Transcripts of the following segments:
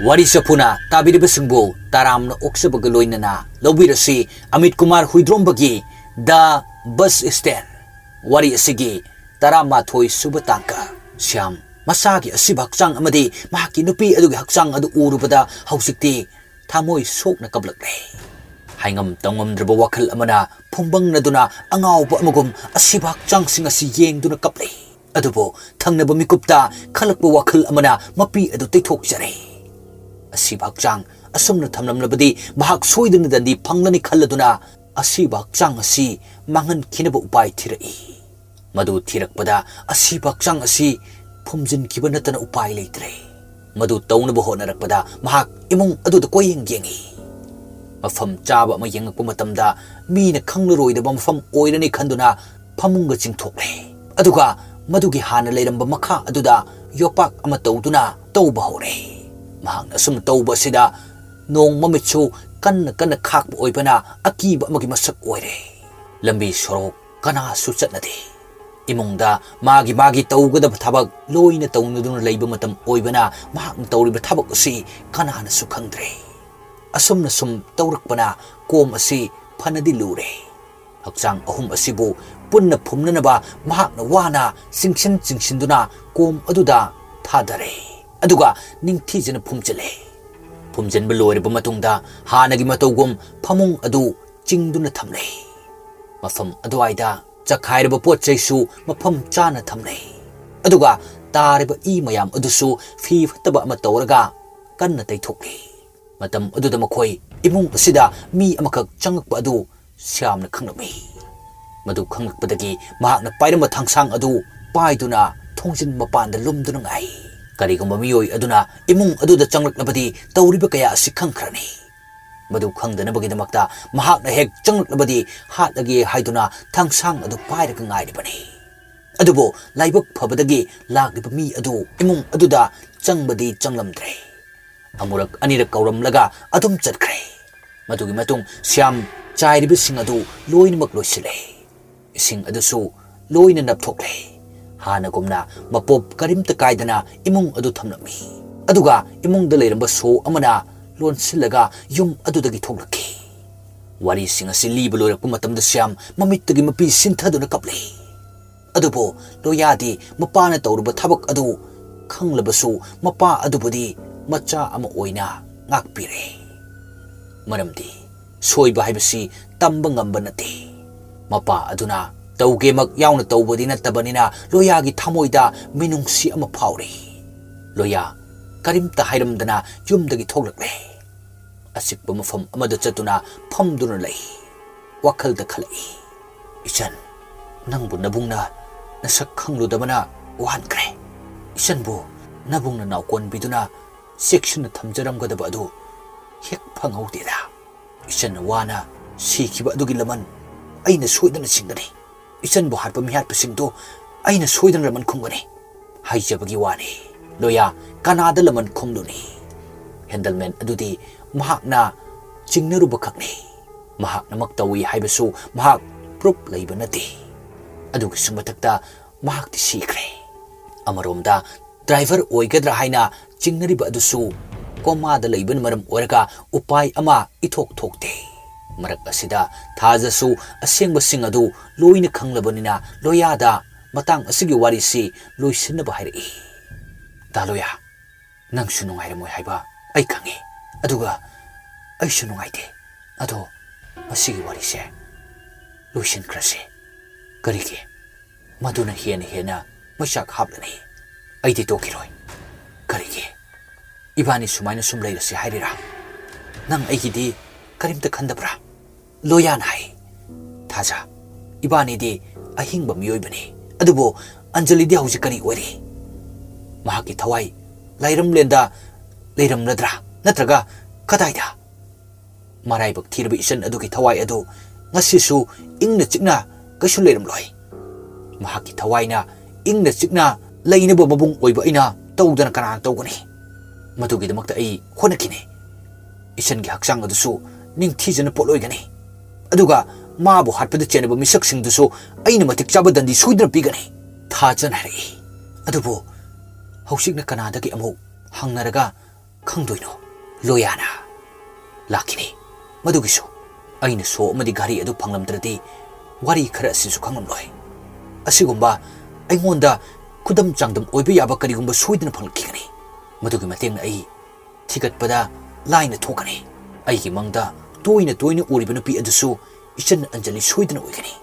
Wari sapuna tabinabagidmk taramna ookchaba loinana lobirasi Amit Kumar Huidromba gi the bus stand Wari asigi taramathoi suba tangka Syam masagi asiba hakchang amadi mahaki nupi adugi hakchang adu urubada hausikti thamoi sokna kablakre haingam tangomdraba wakhal amana phungbangna angawba amagum asiba hakchang sing asi yengduna kaple adubo thangnaba mikupta khalakba wakhal amana mapi adu teithokjare asiba hakchang asumna thamlamlabadi mahak soiduna dandi phanglani khalladuna asiba hakchang asi mangan khinaba upai thirai madu thirakpada asiba hakchang asi phumjin kiba natana upai leitre madu tawnaba honarakpada mahak imung aduda koyeng yengi mafam chaba ma yengakpa matamda mina khanglaroidaba mafam oirani khanduna phamunga chingthokle aduga madugi hana leiramba makha aduda yopak ama tawduna tawba hore mahakna sum tawba sida nong mamitsu kanna khakba oibana akiba amagi masak oire lambi sorok kana su chatnade imungda magi tawgadaba thabak loina tawnuduna leiba matam oibana mahakna tawriba thabak asi kanana su khangdre asumna sum tawrakpana kom asi phanadi lure hakchang ahum asibu punna phumnanaba mahakna wana singshinduna kom aduda thadare aduga ningthijana phumjale phumjanba loireba matungda hanagi matawgum phamung adu chingduna thamle mafam aduaida chakhairaba potchaisu mafam chana thamle aduga tareba I mayam adusu fi fataba ama tawraga kanna taithokle matam aduda makhoi imung asida mi amakak changakpa adu syamna khanglami madu khanglakpadagi mahakna pairama thangsang adu paiduna thongjin mapanda lumduna ngai karigumba miyoi aduna imung aduda changlaknabadi tawriba kaya asi khangkhrani madu khangdanabagidamakta mahakna hek changlaknabadi hatlagi haiduna thangsang adu pairaga ngairibani adubo laibak phabadagi lagliba mi adu imung aduda changbadi changlamdre amurak anirak kauramlaga adum chatkre madugi matung syam chairiba sing adu loinamak loisile ising adusu loina napthokle hanagumna mapop karimta kaidana imung adu thamlami aduga imungda leiramba so amana lonsilaga yum adudagi thoklaki wari sing asi liba loirakpa matamda syam mamittagi mapi sinthaduna kaple adubo loyadi mapana tawruba thabak adu khanglabasu mapa adubudi macha ama oina ngakpire maramdi soiba haibasi tamba ngamba nate mapa aduna tawgemak yauna tawbadi nattabanina loyagi thamoida minungsi ama phauri loya karimta hairamdana yumdagi thoklakle asikpa mafam amada chatuna phamduna lei wakhalda khalai ichan nangbu nabungna nasak khangludabana wankre ichanbu nabungna naukon biduna section thamjaramgadaba adu hek phanghaudeda ichan wana sikhiba adugi laman aina soidana singani ichan bu harpa mi harpa singdo aina soidana laman khungani haijabagi wani loya kanada laman khungduni handleman adudi mahakna chingnaruba khakni mahakna maktawi haibasu mahak proof leiba nati adugi sumatakta mahakti sikre amaromda driver oigadra haina chingnariba adusu komada leiban maram oraga upai ama ithok thokte marak asida thajasu asengba sing adu loina khanglabanina loyada matang asigi warisi loisinaba hairi ta loya nangsu nungai ramoi haiba ai khangi aduga aishu nungai de ado asigi warise loisin krase karige maduna hena mashak hablani aidi tokiroi karige ibani sumaina sum leirasi hairira nang aigidi karimta khandabra loyan hai thaja ibani di ahingba miyoibani adubo anjali di hauji kari ori mahaki thawai lairamlenda leiramladra natraga kadaida maraibak thirbi isan adugi thawai adu ngasisu ingna chikna kasu leiramloi mahaki thawaina ingna chikna lainaba mabung oiba ina tawdana kana tawgani madugi damakta ai honakine isan gi hakchang adusu ningthijana poloigani aduga mabu hatpada chenaba misak singdusu aina matik chaba dandi soidna pigani thajan hari adubu hausikna kanadagi amu hangnaraga ꯈꯪꯗꯣꯏꯅꯣ ꯂꯣꯌꯥꯅ ꯂꯥꯛꯈꯤꯅꯤ ꯃꯗꯨꯒꯤꯁꯨ ꯑꯩꯅ ꯁꯣ ꯑꯃꯗꯤ ꯘꯔꯤ ꯑꯗꯨ ꯐꯪꯂꯝꯗ꯭ꯔꯗꯤ ꯋꯥꯔꯤ ꯈꯔ ꯑꯁꯤꯁꯨ ꯈꯪꯂꯝꯂꯣꯏ ꯑꯁꯤꯒꯨꯝꯕ ꯑꯩꯉꯣꯟꯗ ꯈꯨꯗꯝ ꯆꯥꯡꯗꯝ ꯑꯣꯏꯕ ꯌꯥꯕ ꯀꯔꯤꯒꯨꯝꯕ ꯁꯣꯏꯗꯅ ꯐꯪꯂꯛꯈꯤꯒꯅꯤ ꯃꯗꯨꯒꯤ ꯃꯇꯦꯡꯅ ꯑꯩ ꯊꯤꯒꯠꯄꯗ ꯂꯥꯏꯅ ꯊꯣꯛꯀꯅꯤ ꯑꯩꯒꯤ ꯃꯪꯗ ꯇꯣꯏꯅ ꯇꯣꯏꯅ ꯎꯔꯤꯕ ꯅꯨꯄꯤ ꯑꯗꯨꯁꯨ ꯏꯆꯟ ꯑꯟꯖꯂꯤ ꯁꯣꯏꯗꯅ ꯑꯣꯏꯒꯅꯤ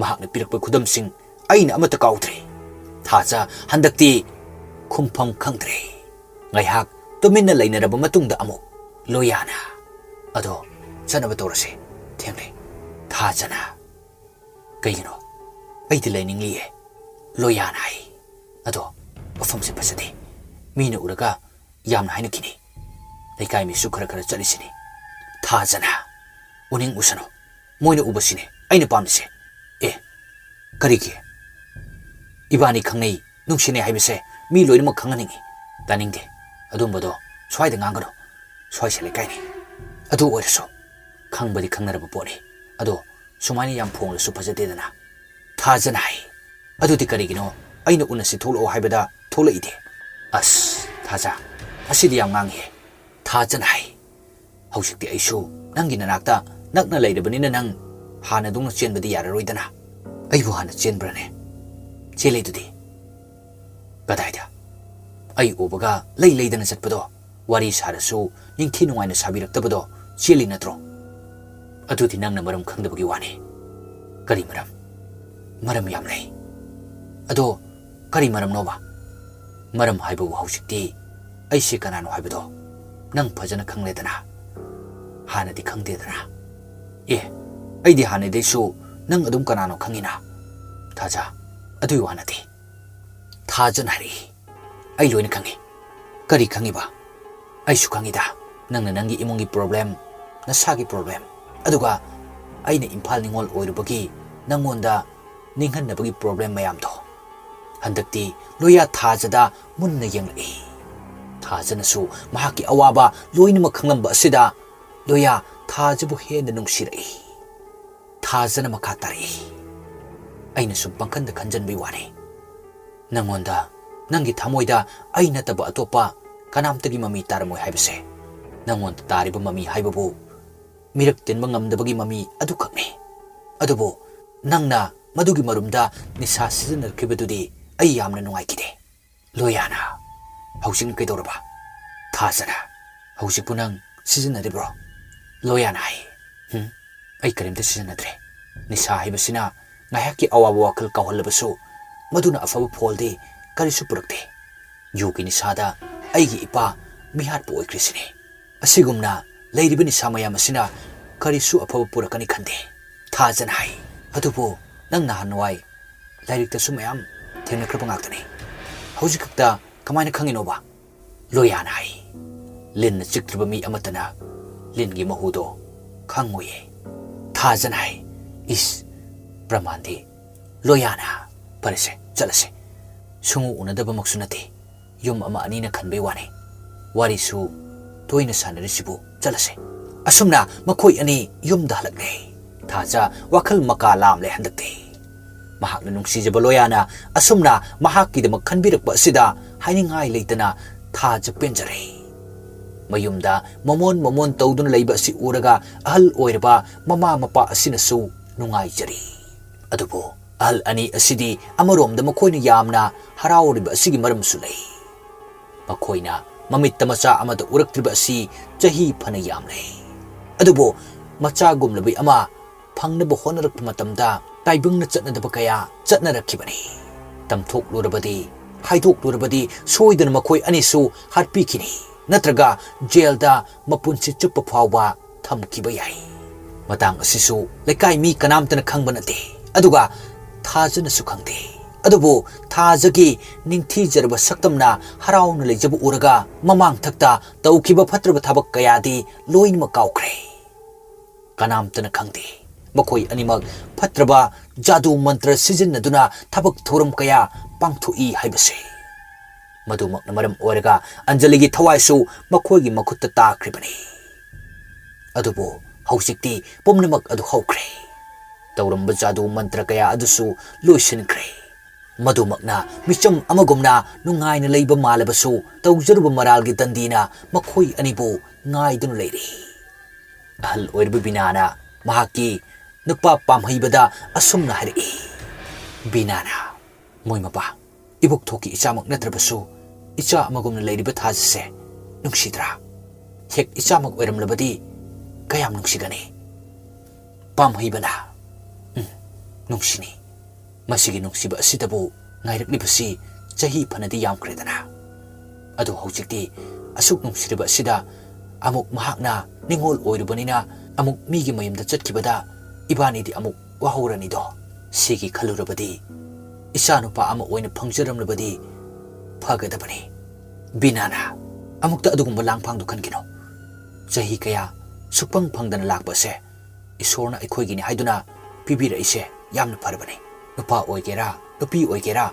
ꯃꯍꯥꯛꯅ ꯄꯤꯔꯛꯄ ꯈꯨꯗꯝꯁꯤꯡ ꯑꯩꯅ ꯑꯃꯠꯇ ꯀꯥꯎꯗ꯭ꯔꯦ ꯊꯥꯖ ꯍꯟꯗꯛꯇꯤ ꯈꯨꯝꯐꯝ ꯈꯪꯗ꯭ꯔꯦ ꯉꯥꯏꯍꯥꯛ ꯇꯨꯃꯤꯟꯅ ꯂꯩꯅꯔꯕ ꯃꯇꯨꯡꯗ ꯑꯃꯨꯛ ꯂꯣꯌꯥꯅ ꯑꯗꯣ ꯆꯠꯅꯕ ꯇꯧꯔꯁꯦ ꯊꯦꯡꯂꯦ ꯊꯥꯖꯅ ꯀꯩꯒꯤꯅꯣ ꯑꯩꯗꯤ ꯂꯩꯅꯤꯡꯂꯤꯌꯦ ꯂꯣꯌꯥꯅ ꯍꯥꯏ ꯑꯗꯣ ꯃꯐꯝꯁꯦ ꯐꯖꯗꯦ ꯃꯤꯅ ꯎꯔꯒ ꯌꯥꯝꯅ ꯍꯥꯏꯅꯈꯤꯅꯤ ꯂꯩꯀꯥꯏ ꯃꯤꯁꯨ ꯈꯔ ꯈꯔ ꯆꯠꯂꯤꯁꯤꯅꯤ ꯊꯥꯖꯅ ꯎꯅꯤꯡ ꯎꯁꯅꯨ ꯃꯣꯏꯅ ꯎꯕꯁꯤꯅꯦ ꯑꯩꯅ ꯄꯥꯝꯂꯤꯁꯦ ꯑꯦ ꯀꯔꯤꯒꯤ ꯏꯕꯥꯅꯤ ꯈꯪꯅꯩ ꯅꯨꯡꯁꯤꯅꯩ ꯍꯥꯏꯕꯁꯦ ꯃꯤ ꯂꯣꯏꯅꯃꯛ ꯈꯪꯍꯟꯅꯤꯡꯉꯤ ꯇꯥꯅꯤꯡꯗꯦ ꯑꯗꯨꯝꯕꯗꯣ ꯁ꯭ꯋꯥꯏꯗ ꯉꯥꯡꯒꯅꯨ ꯁ꯭ꯋꯥꯏꯁꯦ ꯂꯩꯀꯥꯏꯅꯤ ꯑꯗꯨ ꯑꯣꯏꯔꯁꯨ ꯈꯪꯕꯗꯤ ꯈꯪꯅꯔꯕ ꯄꯣꯠꯅꯤ ꯑꯗꯣ ꯁꯨꯃꯥꯏꯅ ꯌꯥꯝ ꯐꯣꯡꯂꯁꯨ ꯐꯖꯗꯦꯗꯅ ꯊꯥꯖꯅ ꯍꯥꯏ ꯑꯗꯨꯗꯤ ꯀꯔꯤꯒꯤꯅꯣ ꯑꯩꯅ ꯎꯅꯁꯤ ꯊꯣꯛꯂꯛꯑꯣ ꯍꯥꯏꯕꯗ ꯊꯣꯛꯂꯛꯏꯗꯦ ꯑꯁ ꯊꯥꯖ ꯑꯁꯤꯗꯤ ꯌꯥꯝ ꯉꯥꯡꯉꯤꯍꯦ ꯊꯥꯖꯅ ꯍꯥꯏ ꯍꯧꯖꯤꯛꯇꯤ ꯑꯩꯁꯨ ꯅꯪꯒꯤ ꯅꯅꯥꯛꯇ ꯅꯛꯅ ꯂꯩꯔꯕꯅꯤꯅ ꯅꯪ ꯍꯥꯟꯅꯗꯧꯅ ꯆꯦꯟꯕꯗꯤ ꯌꯥꯔꯔꯣꯏꯗꯅ ꯑꯩꯕꯨ ꯍꯥꯟꯅ ꯆꯦꯟꯕ꯭ꯔꯅꯦ ꯆꯦꯜꯂꯤꯗꯨꯗꯤ ꯀꯗꯥꯏꯗ ꯑꯩ ꯎꯕꯒ ꯂꯩ ꯂꯩꯗꯅ ꯆꯠꯄꯗꯣ ꯋꯥꯔꯤ ꯁꯥꯔꯁꯨ ꯅꯤꯡꯊꯤ ꯅꯨꯡꯉꯥꯏꯅ ꯁꯥꯕꯤꯔꯛꯇꯕꯗꯣ ꯆꯦꯜꯂꯤ ꯅꯠꯇ꯭ꯔꯣ ꯑꯗꯨꯗꯤ ꯅꯪꯅ ꯃꯔꯝ ꯈꯪꯗꯕꯒꯤ ꯋꯥꯅꯤ ꯀꯔꯤ ꯃꯔꯝ ꯃꯔꯝ ꯌꯥꯝ ꯂꯩ ꯑꯗꯣ ꯀꯔꯤ ꯃꯔꯝꯅꯣꯕ ꯃꯔꯝ ꯍꯥꯏꯕꯕꯨ ꯍꯧꯖꯤꯛꯇꯤ ꯑꯩꯁꯦ ꯀꯅꯥꯅꯣ ꯍꯥꯏꯕꯗꯣ ꯅꯪ ꯐꯖꯅ ꯈꯪꯂꯦꯗꯅ ꯍꯥꯟꯅꯗꯤ ꯈꯪꯗꯦꯗꯅ ꯑꯦ ꯑꯩꯗꯤ ꯍꯥꯟꯅꯗꯩꯁꯨ ꯅꯪ ꯑꯗꯨꯝ ꯀꯅꯥꯅꯣ ꯈꯪꯉꯤꯅ ꯊꯥꯖ ꯑꯗꯨꯒꯤ ꯋꯥ ꯅꯠꯇꯦ ꯊꯥꯖꯅ ꯍꯥꯏꯔꯛꯏ ꯑꯩ ꯂꯣꯏꯅ ꯈꯪꯉꯤ ꯀꯔꯤ ꯈꯪꯉꯤꯕ ꯑꯩꯁꯨ ꯈꯪꯉꯤꯗ ꯅꯪꯅ ꯅꯪꯒꯤ ꯏꯃꯨꯡꯒꯤ ꯄ꯭ꯔꯣꯕ꯭ꯂꯦꯝ ꯅꯁꯥꯒꯤ ꯄ꯭ꯔꯣꯕ꯭ꯂꯦꯝ ꯑꯗꯨꯒ ꯑꯩꯅ ꯏꯝꯐꯥꯜ ꯅꯤꯉꯣꯜ ꯑꯣꯏꯔꯨꯕꯒꯤ ꯅꯪꯉꯣꯟꯗ ꯅꯤꯡꯍꯟꯅꯕꯒꯤ ꯄ꯭ꯔꯣꯕ꯭ꯂꯦꯝ ꯃꯌꯥꯝꯗꯣ ꯍꯟꯗꯛꯇꯤ ꯂꯣꯌꯥ ꯊꯥꯖꯗ ꯃꯨꯟꯅ ꯌꯦꯡꯂꯛꯏ ꯊꯥꯖꯅꯁꯨ ꯃꯍꯥꯛꯀꯤ ꯑꯋꯥꯕ ꯂꯣꯏꯅꯃꯛ ꯈꯪꯂꯝꯕ ꯑꯁꯤꯗ ꯂꯣꯌꯥ ꯊꯥꯖꯕꯨ ꯍꯦꯟꯅ ꯅꯨꯡꯁꯤꯔꯛꯏ ꯊꯥꯖꯅ ꯃꯈꯥ ꯇꯥꯔꯛꯏ ꯑꯩꯅ ꯁꯨꯝ ꯄꯪꯈꯟꯗ ꯈꯟꯖꯟꯕꯩ ꯋꯥꯅꯤ ꯅꯪꯉꯣꯟꯗ ꯅꯪꯒꯤ ꯊꯃꯣꯏꯗ ꯑꯩ ꯅꯠꯇꯕ ꯑꯇꯣꯞꯄ ꯀꯅꯥꯝꯇꯒꯤ ꯃꯃꯤ ꯇꯥꯔꯝꯃꯣꯏ ꯍꯥꯏꯕꯁꯦ ꯅꯪꯉꯣꯟꯗ ꯇꯥꯔꯤꯕ ꯃꯃꯤ ꯍꯥꯏꯕꯕꯨ ꯃꯤꯔꯛ ꯇꯤꯟꯕ ꯉꯝꯗꯕꯒꯤ ꯃꯃꯤ ꯑꯗꯨꯈꯛꯅꯤ ꯑꯗꯨꯕꯨ ꯅꯪꯅ ꯃꯗꯨꯒꯤ ꯃꯔꯨꯝꯗ ꯅꯤꯁꯥ ꯁꯤꯖꯤꯟꯅꯔꯛꯈꯤꯕꯗꯨꯗꯤ ꯑꯩ ꯌꯥꯝꯅ ꯅꯨꯡꯉꯥꯏꯈꯤꯗꯦ ꯂꯣꯌꯥꯅ ꯍꯧꯖꯤꯛꯅ ꯀꯩꯗꯧꯔꯕ ꯊꯥꯖꯅ ꯍꯧꯖꯤꯛꯄꯨ ꯅꯪ ꯁꯤꯖꯤꯟꯅꯔꯤꯕ꯭ꯔꯣ ꯂꯣꯌꯥꯅ ꯍꯥꯏ ꯑꯩ ꯀꯔꯤꯝꯇ ꯁꯤꯖꯤꯟꯅꯗ꯭ꯔꯦ ꯅꯤꯁꯥ ꯍꯥꯏꯕꯁꯤꯅ ꯉꯥꯏꯍꯥꯛꯀꯤ ꯑꯋꯥꯕ ꯋꯥꯈꯜ ꯀꯥꯎꯍꯜꯂꯕꯁꯨ ꯃꯗꯨꯅ ꯑꯐꯕ ꯐꯣꯜꯗꯤ ꯀꯔꯤꯁꯨ ꯄꯨꯔꯛꯇꯦ ꯌꯨꯒꯤ ꯅꯤꯁꯥꯗ ꯑꯩꯒꯤ ꯏꯄꯥ ꯃꯤꯍꯥꯠꯄ ꯑꯣꯏꯈ꯭ꯔꯤꯁꯤꯅꯤ ꯑꯁꯤꯒꯨꯝꯅ ꯂꯩꯔꯤꯕ ꯅꯤꯁꯥ ꯃꯌꯥꯝ ꯑꯁꯤꯅ ꯀꯔꯤꯁꯨ ꯑꯐꯕ ꯄꯨꯔꯛꯀꯅꯤ ꯈꯟꯗꯦ ꯊꯥꯖꯅ ꯍꯥꯏ ꯑꯗꯨꯕꯨ ꯅꯪ ꯅꯍꯥꯟꯋꯥꯏ ꯂꯥꯏꯔꯤꯛꯇꯁꯨ ꯃꯌꯥꯝ ꯊꯦꯡꯅꯈ꯭ꯔꯕ ꯉꯥꯛꯇꯅꯤ ꯍꯧꯖꯤꯛ ꯈꯛꯇ ꯀꯃꯥꯏꯅ ꯈꯪꯉꯤꯅꯣꯕ ꯂꯣꯌꯥꯅ ꯍꯥꯏ ꯂꯤꯟꯅ ꯆꯤꯛꯇ꯭ꯔꯤꯕ ꯃꯤ ꯑꯃꯠꯇꯅ ꯂꯤꯟꯒꯤ ꯃꯍꯨꯗꯣ ꯈꯪꯉꯣꯏꯌꯦ ꯊꯥꯖꯅ ꯍꯥꯏ ꯏꯁ ꯄ꯭ꯔꯃꯥꯟꯗꯤ ꯂꯣꯌꯥꯅ ꯐꯔꯦꯁꯦ ꯆꯠꯂꯁꯦ ꯁꯨꯡꯎ ꯎꯅꯗꯕꯃꯛꯁꯨ ꯅꯠꯇꯦ ꯌꯨꯝ ꯑꯃ ꯑꯅꯤꯅ ꯈꯟꯕꯩ ꯋꯥꯅꯤ ꯋꯥꯔꯤꯁꯨ ꯇꯣꯏꯅ ꯁꯥꯟꯅꯔꯤꯁꯤꯕꯨ ꯆꯠꯂꯁꯦ ꯑꯁꯨꯝꯅ ꯃꯈꯣꯏ ꯑꯅꯤ ꯌꯨꯝꯗ ꯍꯜꯂꯛꯂꯦ ꯊꯥꯖ ꯋꯥꯈꯜ ꯃꯀꯥ ꯂꯥꯝꯂꯦ ꯍꯟꯗꯛꯇꯤ ꯃꯍꯥꯛꯅ ꯅꯨꯡꯁꯤꯖꯕ ꯂꯣꯌꯥꯅ ꯑꯁꯨꯝꯅ ꯃꯍꯥꯛꯀꯤꯗꯃꯛ ꯈꯟꯕꯤꯔꯛꯄ ꯑꯁꯤꯗ ꯍꯥꯏꯅꯤꯡꯉꯥꯏ ꯂꯩꯇꯅ ꯊꯥꯖ ꯄꯦꯟꯖꯔꯦ ꯃꯌꯨꯝꯗ ꯃꯃꯣꯟ ꯇꯧꯗꯨꯅ ꯂꯩꯕ ꯑꯁꯤ ꯎꯔꯒ ꯑꯍꯜ ꯑꯣꯏꯔꯕ ꯃꯃꯥ ꯃꯄꯥ ꯑꯁꯤꯅꯁꯨ ꯅꯨꯡꯉꯥꯏꯖꯔꯤ ꯑꯗꯨꯕꯨ ꯑꯍꯜ ꯑꯅꯤ ꯑꯁꯤꯗꯤ ꯑꯃꯔꯣꯝꯗ ꯃꯈꯣꯏꯅ ꯌꯥꯝꯅ ꯍꯔꯥꯎꯔꯤꯕ ꯑꯁꯤꯒꯤ ꯃꯔꯝꯁꯨ ꯂꯩ ꯃꯈꯣꯏꯅ ꯃꯃꯤꯠꯇ ꯃꯆꯥ ꯑꯃꯗ ꯎꯔꯛꯇ꯭ꯔꯤꯕ ꯑꯁꯤ ꯆꯍꯤ ꯐꯅ ꯌꯥꯝꯂꯦ ꯑꯗꯨꯕꯨ ꯃꯆꯥꯒꯨꯝꯂꯕꯤ ꯑꯃ ꯐꯪꯅꯕ ꯍꯣꯠꯅꯔꯛꯄ ꯃꯇꯝꯗ ꯇꯥꯏꯕꯪꯅ ꯆꯠꯅꯗꯕ ꯀꯌꯥ ꯆꯠꯅꯔꯛꯈꯤꯕꯅꯤ ꯇꯝꯊꯣꯛꯂꯨꯔꯕꯗꯤ ꯍꯥꯏꯗꯣꯛꯂꯨꯔꯕꯗꯤ ꯁꯣꯏꯗꯅ ꯃꯈꯣꯏ ꯑꯅꯤꯁꯨ ꯍꯥꯠꯄꯤꯈꯤꯅꯤ ꯅꯠꯇ꯭ꯔꯒ ꯖꯦꯜꯗ ꯃꯄꯨꯟꯁꯤ ꯆꯨꯞꯄ ꯐꯥꯎꯕ ꯊꯝꯈꯤꯕ ꯌꯥꯏ ꯃꯇꯥꯡ ꯑꯁꯤꯁꯨ ꯂꯩꯀꯥꯏ ꯃꯤ ꯀꯅꯥꯝꯇꯅ ꯈꯪꯕ ꯅꯠꯇꯦ ꯑꯗꯨꯒ ꯊꯥꯖꯅꯁꯨ ꯈꯪꯗꯦ ꯑꯗꯨꯕꯨ ꯊꯥꯖꯒꯤ ꯅꯤꯡꯊꯤꯖꯔꯕ ꯁꯛꯇꯝꯅ ꯍꯔꯥꯎꯅ ꯂꯩꯖꯕ ꯎꯔꯒ ꯃꯃꯥꯡꯊꯛꯇ ꯇꯧꯈꯤꯕ ꯐꯠꯇ꯭ꯔꯕ ꯊꯕꯛ ꯀꯌꯥꯗꯤ ꯂꯣꯏꯅꯃꯛ ꯀꯥꯎꯈ꯭ꯔꯦ ꯀꯅꯥꯝꯇꯅ ꯈꯪꯗꯦ ꯃꯈꯣꯏ ꯑꯅꯤꯃꯛ ꯐꯠꯇ꯭ꯔꯕ ꯖꯥꯗꯨ ꯃꯟꯇ꯭ꯔ ꯁꯤꯖꯤꯟꯅꯗꯨꯅ ꯊꯕꯛ ꯊꯧꯔꯝ ꯀꯌꯥ ꯄꯥꯡꯊꯣꯛꯏ ꯍꯥꯏꯕꯁꯦ ꯃꯗꯨꯃꯛꯅ ꯃꯔꯝ ꯑꯣꯏꯔꯒ ꯑꯟꯖꯂꯤꯒꯤ ꯊꯋꯥꯏꯁꯨ ꯃꯈꯣꯏꯒꯤ ꯃꯈꯨꯠꯇ ꯇꯥꯈ꯭ꯔꯤꯕꯅꯤ ꯑꯗꯨꯕꯨ ꯍꯧꯖꯤꯛꯇꯤ ꯄꯨꯝꯅꯃꯛ ꯑꯗꯨ ꯍꯧꯈ꯭ꯔꯦ ꯇꯧꯔꯝꯕ ꯖꯥꯗꯨ ꯃꯟꯇ꯭ꯔ ꯀꯌꯥ ꯑꯗꯨꯁꯨ ꯂꯣꯏꯁꯤꯟꯈ꯭ꯔꯦ ꯃꯗꯨꯃꯛꯅ ꯃꯤꯆꯝ ꯑꯃꯒꯨꯝꯅ ꯅꯨꯡꯉꯥꯏꯅ ꯂꯩꯕ ꯃꯥꯜꯂꯕꯁꯨ ꯇꯧꯖꯔꯨꯕ ꯃꯔꯥꯜꯒꯤ ꯗꯟꯗꯤꯅ ꯃꯈꯣꯏ ꯑꯅꯤꯕꯨ ꯉꯥꯏꯗꯨꯅ ꯂꯩꯔꯤ ꯑꯍꯜ ꯑꯣꯏꯔꯕ ꯕꯤꯅꯥꯅ ꯃꯍꯥꯛꯀꯤ ꯅꯨꯄꯥ ꯄꯥꯝꯍꯩꯕꯗ ꯑꯁꯨꯝꯅ ꯍꯥꯏꯔꯛꯏ ꯕꯤꯅꯥꯅ ꯃꯣꯏ ꯃꯄꯥ ꯏꯕꯣꯛꯊꯣꯛꯀꯤ ꯏꯆꯥꯃꯛ ꯅꯠꯇ꯭ꯔꯕꯁꯨ ꯏꯆꯥ ꯑꯃꯒꯨꯝꯅ ꯂꯩꯔꯤꯕ ꯊꯥꯖꯁꯦ ꯅꯨꯡꯁꯤꯗ꯭ꯔꯥ ꯍꯦꯛ ꯏꯆꯥꯃꯛ ꯑꯣꯏꯔꯝꯂꯕꯗꯤ ꯀꯌꯥꯝ ꯅꯨꯡꯁꯤꯒꯅꯤ ꯄꯥꯝꯍꯩꯕꯅ ꯅꯨꯡꯁꯤꯅꯤ ꯃꯁꯤꯒꯤ ꯅꯨꯡꯁꯤꯕ ꯑꯁꯤꯗꯕꯨ ꯉꯥꯏꯔꯛꯂꯤꯕꯁꯤ ꯆꯍꯤ ꯐꯅꯗꯤ ꯌꯥꯝꯈ꯭ꯔꯦꯗꯅ ꯑꯗꯨ ꯍꯧꯖꯤꯛꯇꯤ ꯑꯁꯨꯛ ꯅꯨꯡꯁꯤꯔꯤꯕ ꯑꯁꯤꯗ ꯑꯃꯨꯛ ꯃꯍꯥꯛꯅ ꯅꯤꯡꯉꯣꯜ ꯑꯣꯏꯔꯨꯕꯅꯤꯅ ꯑꯃꯨꯛ ꯃꯤꯒꯤ ꯃꯌꯨꯝꯗ ꯆꯠꯈꯤꯕꯗ ꯏꯕꯥꯅꯤꯗꯤ ꯑꯃꯨꯛ ꯋꯥꯍꯧꯔꯅꯤꯗꯣ ꯁꯤꯒꯤ ꯈꯜꯂꯨꯔꯕꯗꯤ ꯏꯆꯥꯅꯨꯄꯥ ꯑꯃ ꯑꯣꯏꯅ ꯐꯪꯖꯔꯝꯂꯕꯗꯤ ꯐꯒꯗꯕꯅꯤ ꯕꯤꯅꯥꯅ ꯑꯃꯨꯛꯇ ꯑꯗꯨꯒꯨꯝꯕ ꯂꯥꯡꯐꯥꯡꯗꯨ ꯈꯟꯈꯤꯅꯣ ꯆꯍꯤ ꯀꯌꯥ ꯁꯨꯛꯐꯪ ꯐꯪꯗꯅ ꯂꯥꯛꯄꯁꯦ ꯏꯁꯣꯔꯅ ꯑꯩꯈꯣꯏꯒꯤꯅꯤ ꯍꯥꯏꯗꯨꯅ ꯄꯤꯕꯤꯔꯛꯏꯁꯦ ꯌꯥꯝꯅ ꯐꯔꯕꯅꯤ ꯅꯨꯄꯥ ꯑꯣꯏꯒꯦꯔꯥ ꯅꯨꯄꯤ ꯑꯣꯏꯒꯦꯔꯥ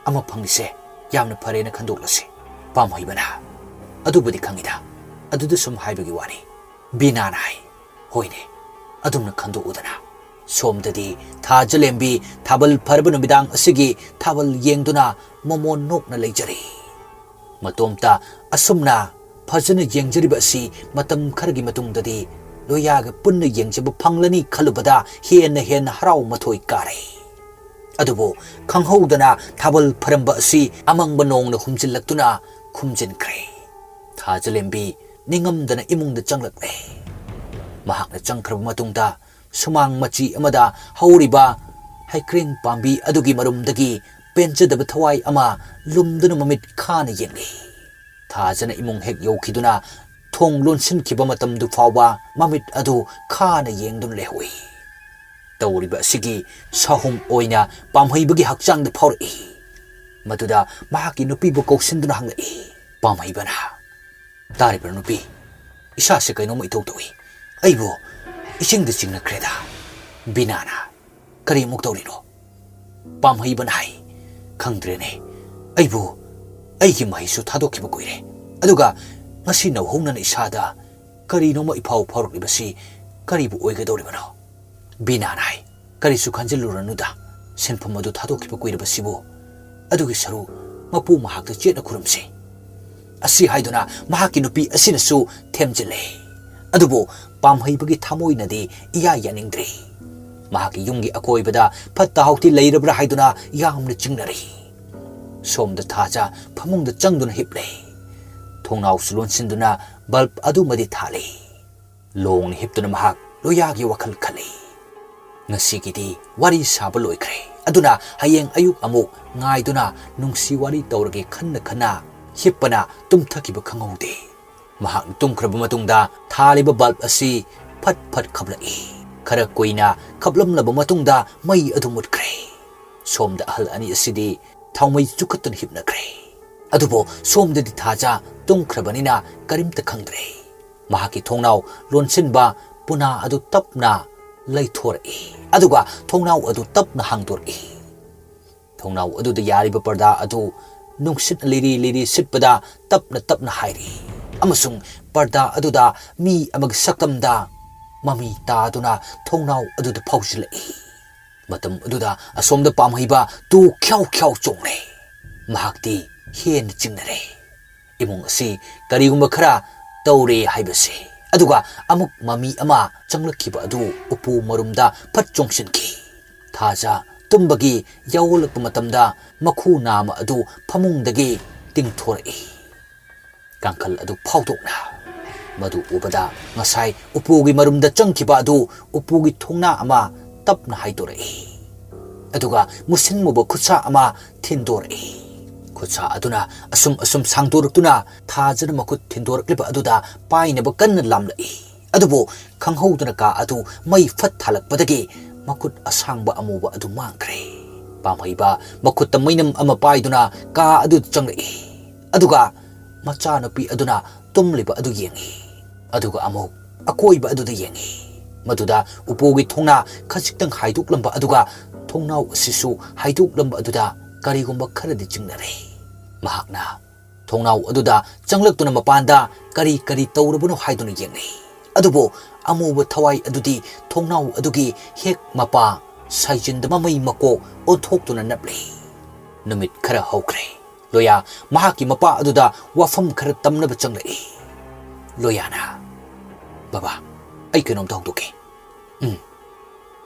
ꯑꯃ ꯐꯪꯂꯤꯁꯦ ꯌꯥꯝꯅ ꯐꯔꯦꯅ ꯈꯟꯗꯣꯛꯂꯁꯤ ꯄꯥꯝꯍꯩꯕꯅ ꯑꯗꯨꯕꯨꯗꯤ ꯈꯪꯏꯗ ꯑꯗꯨꯗ ꯁꯨꯝ ꯍꯥꯏꯕꯒꯤ ꯋꯥꯅꯤ ꯕꯤꯅꯥꯅ ꯍꯥꯏ ꯍꯣꯏꯅꯦ ꯑꯗꯨꯝꯅ ꯈꯟꯗꯣꯛꯎꯗꯅ ꯁꯣꯝꯗꯗꯤ ꯊꯥꯖꯂꯦꯝꯕꯤ ꯊꯥꯕꯜ ꯐꯔꯕ ꯅꯨꯃꯤꯗꯥꯡ ꯑꯁꯤꯒꯤ ꯊꯥꯕꯜ ꯌꯦꯡꯗꯨꯅ ꯃꯃꯣꯟ ꯅꯣꯛꯅ ꯂꯩꯖꯔꯤ ꯃꯇꯣꯝꯇ ꯑꯁꯨꯝꯅ ꯐꯖꯅ ꯌꯦꯡꯖꯔꯤꯕ ꯑꯁꯤ ꯃꯇꯝ ꯈꯔꯒꯤ ꯃꯇꯨꯡꯗꯗꯤ ꯂꯣꯌꯥꯒ ꯄꯨꯟꯅ ꯌꯦꯡꯖꯕ ꯐꯪꯂꯅꯤ ꯈꯜꯂꯨꯕꯗ ꯍꯦꯟꯅ ꯍꯔꯥꯎ ꯃꯊꯣꯏ ꯀꯥꯔꯦ ꯑꯗꯨꯕꯨ ꯈꯪꯍꯧꯗꯅ ꯊꯥꯕꯜ ꯐꯔꯝꯕ ꯑꯁꯤ ꯑꯃꯪꯕ ꯅꯣꯡꯅ ꯍꯨꯝꯖꯤꯜꯂꯛꯇꯨꯅ ꯈꯨꯝꯖꯤꯟꯈ꯭ꯔꯦ ꯊꯥꯖꯂꯦꯝꯕꯤ ꯅꯤꯡꯉꯝꯗꯅ ꯏꯃꯨꯡꯗ ꯆꯪꯂꯛꯂꯦ ꯃꯍꯥꯛꯅ ꯆꯪꯈ꯭ꯔꯕ ꯃꯇꯨꯡꯗ ꯁꯨꯃꯥꯡ ꯃꯆꯤ ꯑꯃꯗ ꯍꯧꯔꯤꯕ ꯍꯩꯀ꯭ꯔꯦꯡ ꯄꯥꯝꯕꯤ ꯑꯗꯨꯒꯤ ꯃꯔꯨꯝꯗꯒꯤ ꯄꯦꯟꯖꯗꯕ ꯊꯋꯥꯏ ꯑꯃ ꯂꯨꯝꯗꯨꯅ ꯃꯃꯤꯠ ꯈꯥꯅ ꯌꯦꯡꯂꯤ ꯊꯥꯖꯅ ꯏꯃꯨꯡ ꯍꯦꯛ ꯌꯧꯈꯤꯗꯨꯅ ꯊꯣꯡ ꯂꯣꯟꯁꯤꯟꯈꯤꯕ ꯃꯇꯝꯗꯨ ꯐꯥꯎꯕ ꯃꯃꯤꯠ ꯑꯗꯨ ꯈꯥꯅ ꯌꯦꯡꯗꯨꯅ ꯂꯩꯍꯧꯏ ꯇꯧꯔꯤꯕ ꯑꯁꯤꯒꯤ ꯁꯍꯨꯝ ꯑꯣꯏꯅ ꯄꯥꯝꯍꯩꯕꯒꯤ ꯍꯛꯆꯥꯡꯗ ꯐꯥꯎꯔꯛꯏ ꯃꯗꯨꯗ ꯃꯍꯥꯛꯀꯤ ꯅꯨꯄꯤꯕꯨ ꯀꯧꯁꯤꯟꯗꯨꯅ ꯍꯪꯂꯛꯏ ꯄꯥꯝꯍꯩꯕꯅ ꯇꯥꯔꯤꯕ꯭ꯔꯥ ꯅꯨꯄꯤ ꯏꯁꯥꯁꯦ ꯀꯩꯅꯣꯝꯃ ꯏꯊꯧ ꯇꯧꯏ ꯑꯩꯕꯨ ꯏꯁꯤꯡꯗ ꯆꯤꯡꯅꯈ꯭ꯔꯦꯗ ꯕꯤꯅꯥꯅ ꯀꯔꯤ ꯑꯃꯨꯛ ꯇꯧꯔꯤꯅꯣ ꯄꯥꯝꯍꯩꯕꯅ ꯍꯥꯏ ꯈꯪꯗ꯭ꯔꯦꯅꯦ ꯑꯩꯕꯨ ꯑꯩꯒꯤ ꯃꯍꯩꯁꯨ ꯊꯥꯗꯣꯛꯈꯤꯕ ꯀꯨꯏꯔꯦ ꯑꯗꯨꯒ ꯉꯁꯤ ꯅꯧꯍꯧꯅꯅ ꯏꯁꯥꯗ ꯀꯔꯤꯅꯣꯃ ꯏꯐꯥꯎ ꯐꯥꯎꯔꯛꯂꯤꯕꯁꯤ ꯀꯔꯤꯕꯨ ꯑꯣꯏꯒꯗꯧꯔꯤꯕꯅꯣ ꯕꯤꯅꯥꯅ ꯍꯥꯏ ꯀꯔꯤꯁꯨ ꯈꯟꯖꯤꯜꯂꯨꯔꯅꯨꯗ ꯁꯤꯟꯐꯝ ꯑꯗꯨ ꯊꯥꯗꯣꯛꯈꯤꯕ ꯀꯨꯏꯔꯕꯁꯤꯕꯨ ꯑꯗꯨꯒꯤ ꯁꯔꯨ ꯃꯄꯨ ꯃꯍꯥꯛꯇ ꯆꯦꯠꯅ ꯈꯨꯔꯨꯝꯁꯤ ꯑꯁꯤ ꯍꯥꯏꯗꯨꯅ ꯃꯍꯥꯛꯀꯤ ꯅꯨꯄꯤ ꯑꯁꯤꯅꯁꯨ ꯊꯦꯝꯖꯤꯜꯂꯦ ꯑꯗꯨꯕꯨ ꯄꯥꯝꯍꯩꯕꯒꯤ ꯊꯃꯣꯏꯅꯗꯤ ꯏꯌꯥ ꯌꯥꯅꯤꯡꯗ꯭ꯔꯤ ꯃꯍꯥꯛꯀꯤ ꯌꯨꯝꯒꯤ ꯑꯀꯣꯏꯕꯗ ꯐꯠꯇ ꯍꯥꯎꯊꯤ ꯂꯩꯔꯕ꯭ꯔꯥ ꯍꯥꯏꯗꯨꯅ ꯌꯥꯝꯅ ꯆꯤꯡꯅꯔꯤ ꯁꯣꯝꯗ ꯊꯥꯖ ꯐꯃꯨꯡꯗ ꯆꯪꯗꯨꯅ ꯍꯤꯞꯂꯦ ꯊꯣꯡꯅꯥꯎꯁꯨ ꯂꯣꯟꯁꯤꯟꯗꯨꯅ ꯕꯜꯕ ꯑꯗꯨꯃꯗꯤ ꯊꯥꯜꯂꯤ ꯂꯣꯡꯅ ꯍꯤꯞꯇꯨꯅ ꯃꯍꯥꯛ ꯂꯣꯌꯥꯒꯤ ꯋꯥꯈꯜ ꯈꯜꯂꯤ ꯉꯁꯤꯒꯤꯗꯤ ꯋꯥꯔꯤ ꯁꯥꯕ ꯂꯣꯏꯈ꯭ꯔꯦ ꯑꯗꯨꯅ ꯍꯌꯦꯡ ꯑꯌꯨꯛ ꯑꯃꯨꯛ ꯉꯥꯏꯗꯨꯅ ꯅꯨꯡꯁꯤ ꯋꯥꯔꯤ ꯇꯧꯔꯒꯦ ꯈꯟꯅ ꯍꯤꯞꯄꯅ ꯇꯨꯝꯊꯈꯤꯕ ꯈꯪꯍꯧꯗꯦ ꯃꯍꯥꯛꯅ ꯇꯨꯝꯈ꯭ꯔꯕ ꯃꯇꯨꯡꯗ ꯊꯥꯜꯂꯤꯕ ꯕꯜꯕ ꯑꯁꯤ ꯐꯠ ꯐꯠ ꯈꯞꯂꯛꯏ ꯈꯔ ꯀꯨꯏꯅ ꯈꯞꯂꯝꯂꯕ ꯃꯇꯨꯡꯗ ꯃꯩ ꯑꯗꯨ ꯃꯨꯠꯈ꯭ꯔꯦ ꯁꯣꯝꯗ ꯑꯍꯜ ꯑꯅꯤ ꯑꯁꯤꯗꯤ ꯊꯥꯎꯃꯩ ꯆꯨꯈꯠꯇꯨꯅ ꯍꯤꯞꯅꯈ꯭ꯔꯦ ꯑꯗꯨꯕꯨ ꯁꯣꯝꯗꯗꯤ ꯊꯥꯖ ꯇꯨꯝꯈ꯭ꯔꯕꯅꯤꯅ ꯀꯔꯤꯝꯇ ꯈꯪꯗ꯭ꯔꯦ ꯃꯍꯥꯛꯀꯤ ꯊꯣꯡꯅꯥꯎ ꯂꯣꯟꯁꯤꯟꯕ ꯄꯨꯅꯥ ꯑꯗꯨ ꯇꯞꯅ ꯂꯩꯊꯣꯔꯛꯏ ꯑꯗꯨꯒ ꯊꯣꯡꯅꯥꯎ ꯑꯗꯨ ꯇꯞꯅ ꯍꯥꯡꯗꯣꯔꯛꯏ ꯊꯣꯡꯅꯥꯎ ꯑꯗꯨꯗ ꯌꯥꯔꯤꯕ ꯄꯔꯗꯥ ꯑꯗꯨ ꯅꯨꯡꯁꯤꯠ ꯂꯤꯔꯤ ꯁꯤꯠꯄꯗ ꯇꯞꯅ ꯍꯥꯏꯔꯤ ꯑꯃꯁꯨꯡ ꯄꯔꯗꯥ ꯑꯗꯨꯗ ꯃꯤ ꯑꯃꯒꯤ ꯁꯛꯇꯝꯗ ꯃꯃꯤ ꯇꯥꯗꯨꯅ ꯊꯣꯡꯅꯥꯎ ꯑꯗꯨꯗ ꯐꯥꯎꯖꯤꯜꯂꯛꯏ ꯃꯇꯝ ꯑꯗꯨꯗ ꯑꯁꯣꯝꯗ ꯄꯥꯝꯍꯩꯕ ꯇꯨ ꯈ꯭ꯌꯥꯎ ꯆꯣꯡꯂꯦ ꯃꯍꯥꯛꯇꯤ ꯍꯦꯟꯅ ꯆꯤꯡꯅꯔꯦ ꯏꯃꯨꯡ ꯑꯁꯤ ꯀꯔꯤꯒꯨꯝꯕ ꯈꯔ ꯇꯧꯔꯦ ꯍꯥꯏꯕꯁꯦ ꯑꯗꯨꯒ ꯑꯃꯨꯛ ꯃꯃꯤ ꯑꯃ ꯆꯪꯂꯛꯈꯤꯕ ꯑꯗꯨ ꯎꯄꯨ ꯃꯔꯨꯝꯗ ꯐꯠ ꯆꯣꯡꯁꯤꯟꯈꯤ ꯊꯥꯖ ꯇꯨꯝꯕꯒꯤ ꯌꯥꯎꯂꯛꯄ ꯃꯇꯝꯗ ꯃꯈꯨ ꯅꯥꯝꯃ ꯑꯗꯨ ꯐꯃꯨꯡꯗꯒꯤ ꯇꯤꯡꯊꯣꯔꯛꯏ ꯀꯥꯡꯈꯜ ꯑꯗꯨ ꯐꯥꯎꯗꯣꯛꯅ ꯃꯗꯨ ꯎꯕꯗ ꯉꯁꯥꯏ ꯎꯄꯨꯒꯤ ꯃꯔꯨꯝꯗ ꯆꯪꯈꯤꯕ ꯑꯗꯨ ꯎꯄꯨꯒꯤ ꯊꯣꯡꯅꯥ ꯑꯃ ꯇꯞꯅ ꯍꯥꯏꯗꯣꯔꯛꯏ ꯑꯗꯨꯒ ꯃꯨꯁꯤꯟꯃꯨꯕ ꯈꯨꯠꯁꯥ ꯑꯃ ꯊꯤꯟꯗꯣꯔꯛꯏ ꯈꯨꯠꯁꯥ ꯑꯗꯨꯅ ꯑꯁꯨꯝ ꯁꯥꯡꯗꯣꯔꯛꯇꯨꯅ ꯊꯥꯖꯅ ꯃꯈꯨꯠ ꯊꯤꯟꯗꯣꯔꯛꯂꯤꯕ ꯑꯗꯨꯗ ꯄꯥꯏꯅꯕ ꯀꯟꯅ ꯂꯥꯝꯂꯛꯏ ꯑꯗꯨꯕꯨ ꯈꯪꯍꯧꯗꯅ ꯀꯥ ꯑꯗꯨ ꯃꯩ ꯐꯠ ꯊꯥꯜꯂꯛꯄꯗꯒꯤ ꯃꯈꯨꯠ ꯑꯁꯥꯡꯕ ꯑꯃꯨꯕ ꯑꯗꯨ ꯃꯥꯡꯈ꯭ꯔꯦ ꯄꯥꯝꯍꯩꯕ ꯃꯈꯨꯠꯇ ꯃꯩꯅꯝ ꯑꯃ ꯄꯥꯏꯗꯨꯅ ꯀꯥ ꯑꯗꯨꯗ ꯆꯪꯂꯛꯏ ꯑꯗꯨꯒ ꯃꯆꯥꯅꯨꯄꯤ ꯑꯗꯨꯅ ꯇꯨꯝꯂꯤꯕ ꯑꯗꯨ ꯌꯦꯡꯉꯤ ꯑꯗꯨꯒ ꯑꯃꯨꯛ ꯑꯀꯣꯏꯕ ꯑꯗꯨꯗ ꯌꯦꯡꯉꯤ ꯃꯗꯨꯗ ꯎꯄꯨꯒꯤ ꯊꯣꯡꯅꯥ ꯈꯖꯤꯛꯇꯪ ꯍꯥꯏꯗꯣꯛꯂꯝꯕ ꯑꯗꯨꯒ ꯊꯣꯡꯅꯥꯎ ꯑꯁꯤꯁꯨ ꯍꯥꯏꯗꯣꯛꯂꯝꯕ ꯑꯗꯨꯗ ꯀꯔꯤꯒꯨꯝꯕ ꯈꯔꯗꯤ ꯆꯤꯡꯅꯔꯦ ꯃꯍꯥꯛꯅ ꯊꯣꯡꯅꯥꯎ ꯑꯗꯨꯗ ꯆꯪꯂꯛꯇꯨꯅ ꯃꯄꯥꯟꯗ ꯀꯔꯤ ꯇꯧꯔꯕꯅꯣ ꯍꯥꯏꯗꯨꯅ ꯌꯦꯡꯂꯤ ꯑꯗꯨꯕꯨ ꯑꯃꯨꯕ ꯊꯋꯥꯏ ꯑꯗꯨꯗꯤ ꯊꯣꯡꯅꯥꯎ ꯑꯗꯨꯒꯤ ꯍꯦꯛ ꯃꯄꯥ ꯁꯥꯏꯖꯤꯟꯗ ꯃꯃꯩ ꯃꯀꯣꯛ ꯑꯣꯟꯊꯣꯛꯇꯨꯅ ꯅꯞꯂꯤ Numit khara hokre. Loya mahaki mapa aduda wafam khara tamna bachanglai. Loya na. Baba, ay kanom tawag duke.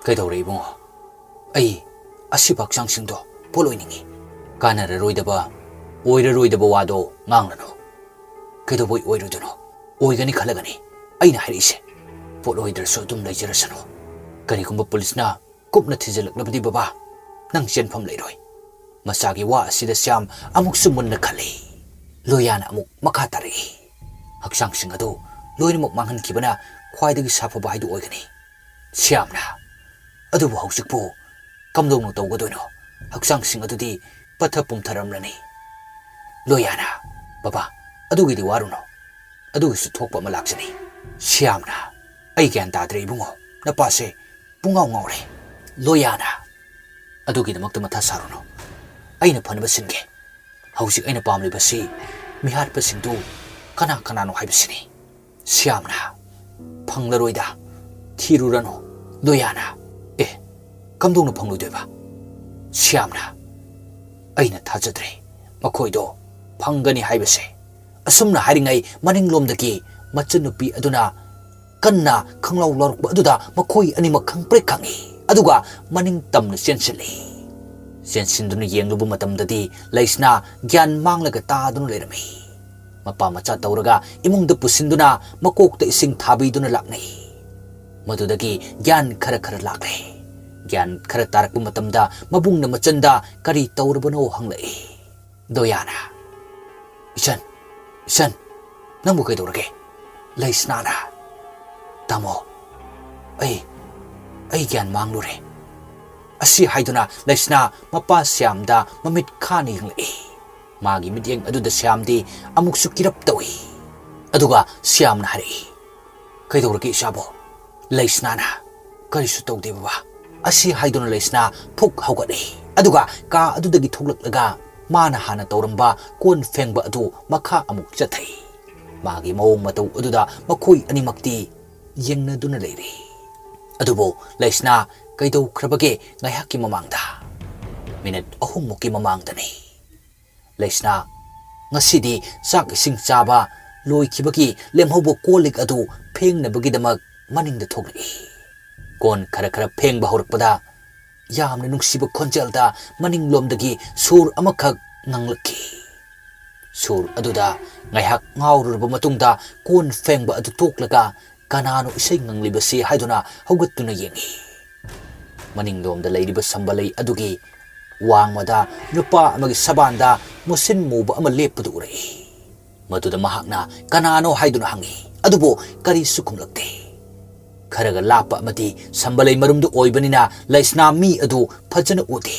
Kay daw rin mo. Ay, asibak sang singdo, poloy ningi. Kanararoy da ba, oiraroy da ba wado, ngang nano. Kay daw boy oiro dono, oy gani kalagani, ay naharise. Poloy darso dum lay jarasano. Kani kumba pulis na, kup na tijalak na ba baba, nang siyan pam layroy. Masagi wa sida siyam amuk sumun na kali. Loya na amuk makatari. Haksang singado, loy na muk manghan kibana, kway dagi sapa bahay do oy gani. Siyam na. Adubo hausik po, kamdong no tawag doon no. Haksang sing adudi patapong taramlani. Loya na, baba, adugi di waro no. Adugi sutok pa malaksani. Siyam na, ay kyan tadre ibungo, napase, bungaw ngawre. Loya na, adugi na magtamatasaro no. Ay na panabasin ke. Hausik ay na pamlibasi, mihar pasing do, kana-kanano hay basini. Siyam na, panglaroy da, tiruran no. Loya na, kamdong na pangloy ba? Siyam na, ay na thajadre, makoy do, panggani hay base. Asum na haringay maninglom daki, machan nupi aduna, kanna kanglaw larok ba aduda, makoy animag kang prekangi, aduga maning tam na siyensili. Siyensin do na yeng lubo matam dadi, lays na gyan manglaga ta do na layrami. Mapamacha tawraga, imong dapusin do na, makok ta ising tabi do na laknay. Madudagi gyan kara-kara laknay. Gyan khara tarak bu matamda mabung na machanda kari tawrabano hanglai. Doyana. Isan, namu kay dorage. Lais nana. Tamo. Ay gyan manglure. Asi haiduna lais na mapasyam da mamit kani hanglai. Magi midyang adu da siyam di amuk sukirap tawi. Aduga siyam na hari. Kay dorage isabo. Lais nana. Kari sutaw di baba. Asi haiduna lays na puk hawgani. Aduga ka adudagi thuglaklaga mana hana tawramba kon fengba adu makha amuk chathay. Magi mawong mataw aduda makoy animakti yengna duna layri. Adubo lays na kaydaw krabage ngayhaki mamangda. Minit ahumuki mamangdani. Lays na ngasidi sak ising chaba loy kibaki lemhobo kolik adu pheng na bagidamag maningda thoglai. Kon kara-kara pheng bahurk pada, yamna nungsiba konjelda maninglomdagi sur amakag nanglaki. Sur aduda ngayhak ngawrurba matungda kon feng ba adu toklaga kanano isay nganglibasi haiduna hawgatuna yengi. Maninglomda layriba sambalay adugi wangmada nupa amagi sabanda musin muba ama lepadu uray. Maduda mahakna kanano haiduna hangi, adubo kari sukumlakte. Kharaga lapa amati sambalay marumdu oibanina laisna mi adu phajana udi.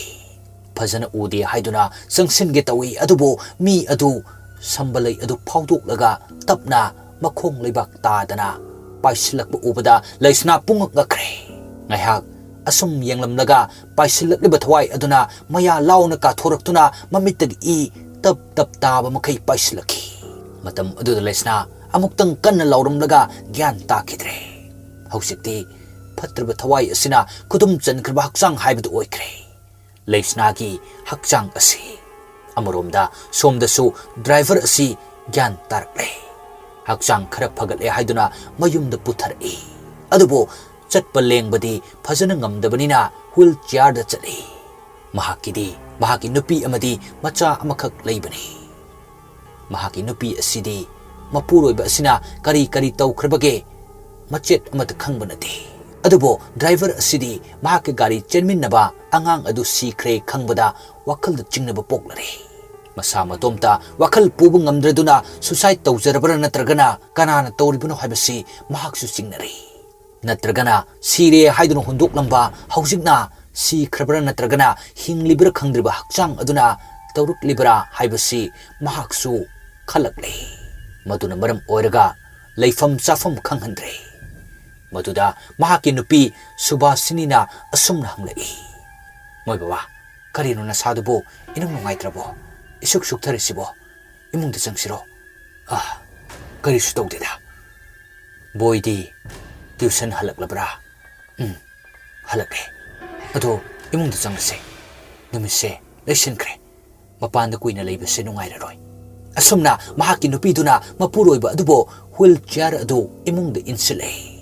Phajana udi haiduna sangsin ge tawi adubo mi adu sambalay adu phawdoklaga tapna makhong leibak tadana paisilakba ubada laisna pungak ngakre. Ngayhak asum yenglamnaga paisilakliba thawai aduna maya launa ka thoraktuna mamittag i tap taba makai paisilaki. Matam aduda laisna amuktang kanna lauramlaga gyan takidre. Hausikti patraba thawai asina kudum chankraba haksang haibadu oikre. Laisnagi haksang asi. Amuromda somdasu driver asi gyan tarakle. Haksang khara phagatle haiduna mayumda puthari. Adubo chatpa lengbadi phajana ngamdabanina wheelchair da chali. Mahaki nupi amadi macha amakak leibani. Mahaki nupi asidi mapuroiba asina kari tawkrabage machet amata khangba nati. Adubo driver asidi mahaki gari chenminnaba angang adu sikre khangbada wakhal chingnaba poklari. Masa matomta wakhal puba ngamdraduna suicide tawjarabara natragana kanana tawribano haibasi mahaksu chingnari. Natragana sire haiduna hundoklamba haujikna si khrabara natragana hinglibra khangdriba hakchang aduna tawruklibra haibasi mahaksu khalakle. Maduna maram oiraga leifam chafam khanghandre. Maduda mahaki nupi Subhasinina asumna hanglai. Moy baba, karino na sadubo inong nungaitrabo. Isuk tharisibo. Imong disangsiro. Kari sutog dida. Boy di tuition halaklabra. Halakre. Ado imong disanglase. Numise lesson kre. mapanda kuina leibase nungairaroi asumna mahaki nupiduna mapuroiba adubo wheelchair adu imungda insilei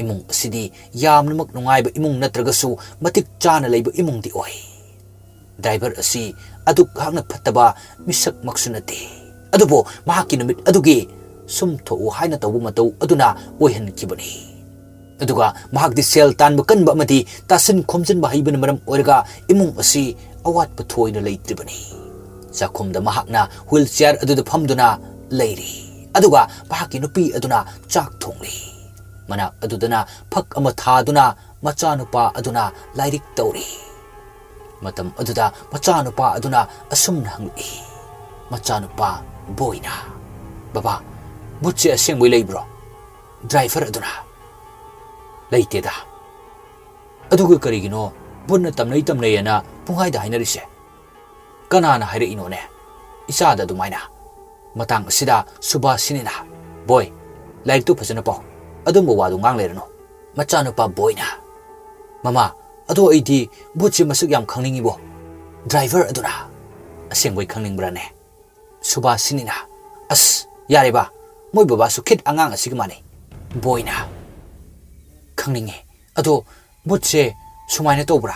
imung asidi yamnamak nungaiba imung natragasu matik chana leiba imungdi oi driver asi aduk hangna phattaba misak maksunati adubo mahaki numit adugi sumtho haina tawu matau aduna oihan kibani aduga mahakdi sel tanba kanba amadi tasin khomjin bahibana maram oirga imung asi awat pathoina leitribani zakhumda mahakna wheelchair aduda phamduna leiri aduga mahaki nupi aduna chak thongli mana adudana phak ama thaduna machanupa aduna lairik tauri matam aduda machanupa aduna asum hangli machanupa boina baba butche asengwei leibro driver aduna leiteda aduga karigino bunna tamnei ana pungai da hainarise kanana haire inone isada dumaina matang sida suba sinina boy like tu phasana pau adumbo wadu ngang lerno machanu pa boyna mama ado aidi buchi masuk yam khangningi bo driver aduna asengwei khangning brane suba sinina as yare ba moi baba su khit angang asigmane boyna khangningi ado buche sumaina tobra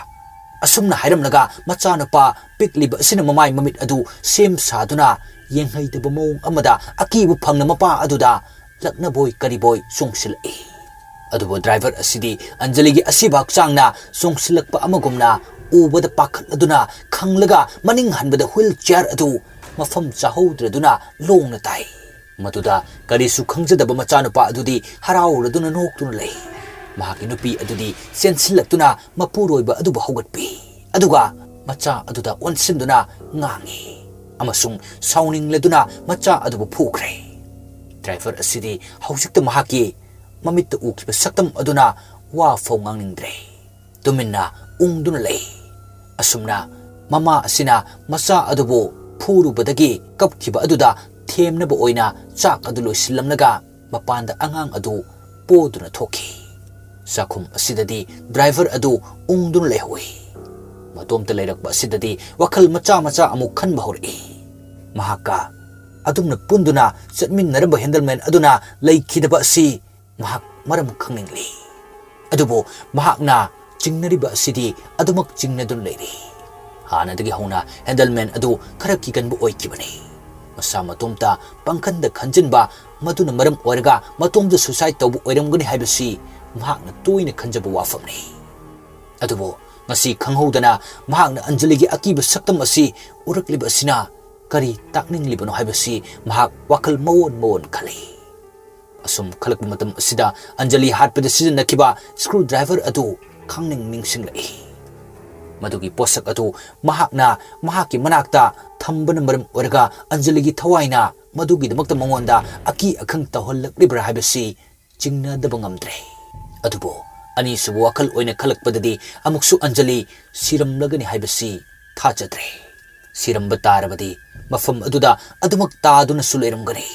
asumna hairamlaga machanupa pikliba sina mamai mamit adu sem saduna yenghai de mong amada akibu phangna mapa aduda lakna boy kari boy songsil e adubo driver asidi anjali gi asibak changna songsilakpa amagumna ubada pakhat aduna khanglaga maning hanbada wheelchair adu mafam chahodraduna longna tai maduda kari su khangjadaba machanupa adudi harawladuna noktuna lei mahaki nupi adudi sensilakuna mapuroiba aduba hogatpi aduga macha aduda onsinduna ngangi amasung sauning leduna macha adubu phukre driver asidi haujikta mahaki mamitta ukiba saktam aduna wa fongangningdre tuminna ungduna lei asumna mama asina macha adubu phurubadagi kapkiba aduda themnaba oina chak adu loisillamnaga mapanda angang adu poduna thoki sakhum asidadi driver adu ungdun lehoi matomta leirakba asidadi wakhal macha macha amu khanba hori mahaka adumna punduna chatmin naramba handleman aduna leikhidaba si mahak maram khangningli adubo mahakna jingnariba asidi adumak jingnadun leiri hanadagi hauna handleman adu kharaki kanbu oikibani masa matomta pangkhanda khanjinba maduna maram oirga matomda suicide tawbu oiramgani haibasi mahakna toina khanjaba wafamni adubo ngasi khanghodana mahakna anjali gi akiba saktam asi urakliba asina kari takninglibano haibasi mahak wakal mawon khali asum khalakba matam asida anjali hatpada season nakiba screwdriver adu khangning ningsinglai madugi posak adu mahakna mahaki manakta thambana maram orga anjali gi thawaina madugi damakta mangonda aki akhang tawhallakliba haibasi chingna dabangamdre adubo ani subu wakal oina khalakpadadi amuksu anjali siram lagani haibasi thachadre siram batarabadi mafam aduda adumak taaduna suleiramgani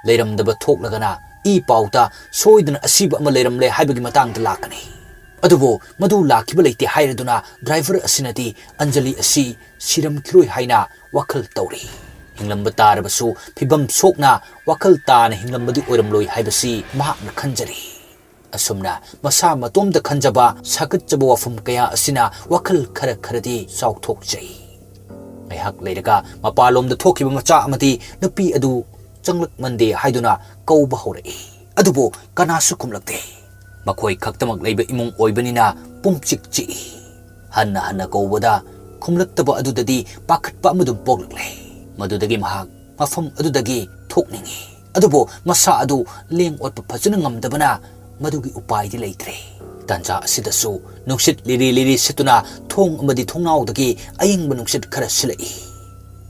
leiramdaba thoklagana I pauta soidana asiba ama leiramle haibagi matangda lakani adubo madu lakiba leite hairaduna driver asinati anjali asi siram kiroi haina wakal tawri hinglamba tarabasu phibam sokna wakal taana hinglambadi oiramloi haibasi mahakna khanjari asumna masa matomda khanjaba sakatjaba wafam kaya asina wakal khara kharadi saukthokjai aihak leiraga mapalomda thokiba macha amati nupi adu changlak mande haiduna kauba horai adubo kanasu kumlakte makoi khaktamak leiba imung oibanina pumchik chi hanna kaubada khumlaktaba adudadi pakhatpa amadum poklakle madudagi mahak mafam adudagi thokningi adubo masa adu leng otpa phajana ngamdabana madugi upai di leitre tanja asidasu nungsit liri situna thong amadi thongnaudagi ayingba nungsit khara silai